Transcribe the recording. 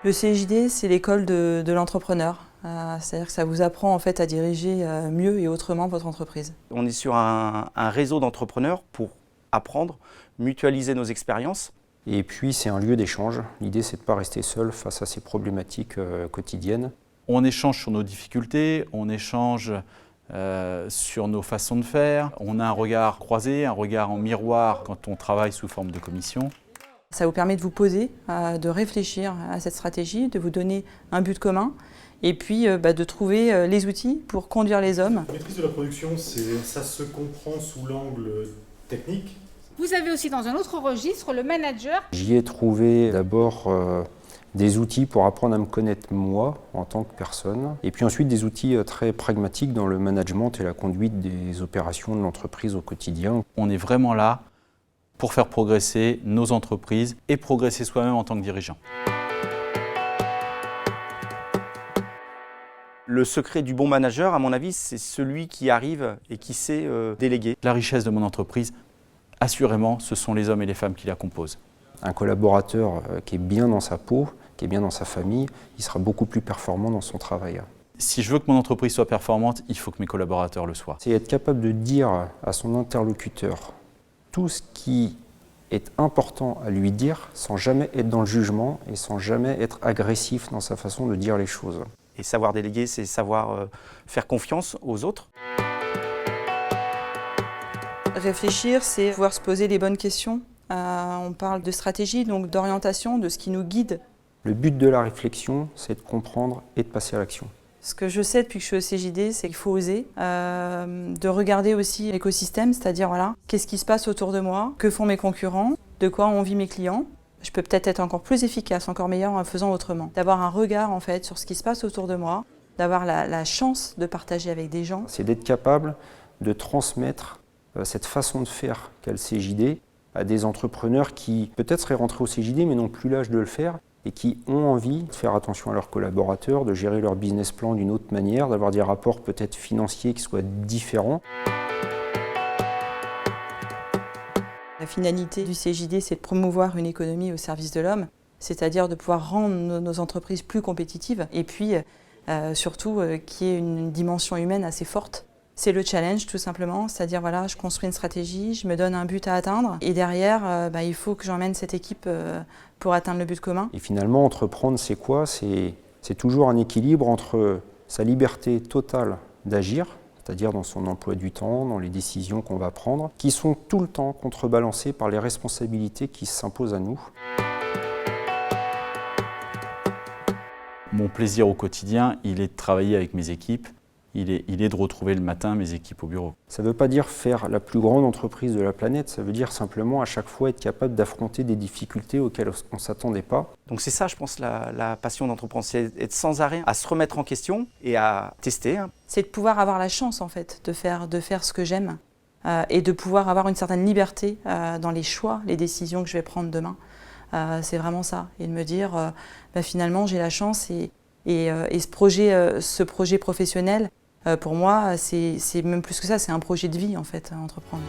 Le CJD, c'est l'école de l'entrepreneur. C'est-à-dire que ça vous apprend en fait à diriger mieux et autrement votre entreprise. On est sur un réseau d'entrepreneurs pour apprendre, mutualiser nos expériences. Et puis c'est un lieu d'échange. L'idée c'est de ne pas rester seul face à ces problématiques quotidiennes. On échange sur nos difficultés, on échange sur nos façons de faire. On a un regard croisé, un regard en miroir quand on travaille sous forme de commission. Ça vous permet de vous poser, de réfléchir à cette stratégie, de vous donner un but commun et puis de trouver les outils pour conduire les hommes. La maîtrise de la production, ça se comprend sous l'angle technique. Vous avez aussi dans un autre registre le manager. J'y ai trouvé d'abord des outils pour apprendre à me connaître moi en tant que personne, et puis ensuite des outils très pragmatiques dans le management et la conduite des opérations de l'entreprise au quotidien. On est vraiment là pour faire progresser nos entreprises et progresser soi-même en tant que dirigeant. Le secret du bon manager, à mon avis, c'est celui qui arrive et qui sait déléguer. La richesse de mon entreprise, assurément, ce sont les hommes et les femmes qui la composent. Un collaborateur qui est bien dans sa peau, qui est bien dans sa famille, il sera beaucoup plus performant dans son travail. Si je veux que mon entreprise soit performante, il faut que mes collaborateurs le soient. C'est être capable de dire à son interlocuteur tout ce qui est important à lui dire sans jamais être dans le jugement et sans jamais être agressif dans sa façon de dire les choses. Et savoir déléguer, c'est savoir faire confiance aux autres. Réfléchir, c'est pouvoir se poser les bonnes questions. On parle de stratégie, donc d'orientation, de ce qui nous guide. Le but de la réflexion, c'est de comprendre et de passer à l'action. Ce que je sais depuis que je suis au CJD, c'est qu'il faut oser, de regarder aussi l'écosystème, c'est-à-dire voilà, qu'est-ce qui se passe autour de moi, que font mes concurrents, de quoi ont envie mes clients. Je peux peut-être être encore plus efficace, encore meilleur en le faisant autrement. D'avoir un regard en fait sur ce qui se passe autour de moi, d'avoir la chance de partager avec des gens. C'est d'être capable de transmettre cette façon de faire qu'a le CJD à des entrepreneurs qui peut-être seraient rentrés au CJD mais n'ont plus l'âge de le faire et qui ont envie de faire attention à leurs collaborateurs, de gérer leur business plan d'une autre manière, d'avoir des rapports peut-être financiers qui soient différents. La finalité du CJD, c'est de promouvoir une économie au service de l'homme, c'est-à-dire de pouvoir rendre nos entreprises plus compétitives et puis surtout qu'il y ait une dimension humaine assez forte. C'est le challenge tout simplement, c'est-à-dire voilà, je construis une stratégie, je me donne un but à atteindre et derrière, il faut que j'emmène cette équipe pour atteindre le but commun. Et finalement, entreprendre, c'est quoi ? C'est toujours un équilibre entre sa liberté totale d'agir, c'est-à-dire dans son emploi du temps, dans les décisions qu'on va prendre, qui sont tout le temps contrebalancées par les responsabilités qui s'imposent à nous. Mon plaisir au quotidien, il est de travailler avec mes équipes. Il est de retrouver le matin mes équipes au bureau. Ça ne veut pas dire faire la plus grande entreprise de la planète, ça veut dire simplement à chaque fois être capable d'affronter des difficultés auxquelles on ne s'attendait pas. Donc c'est ça, je pense, la passion d'entreprendre, c'est être sans arrêt à se remettre en question et à tester. C'est de pouvoir avoir la chance en fait de faire ce que j'aime et de pouvoir avoir une certaine liberté dans les choix, les décisions que je vais prendre demain. C'est vraiment ça, et de me dire finalement j'ai la chance et ce projet professionnel, pour moi, c'est même plus que ça, c'est un projet de vie en fait, à entreprendre.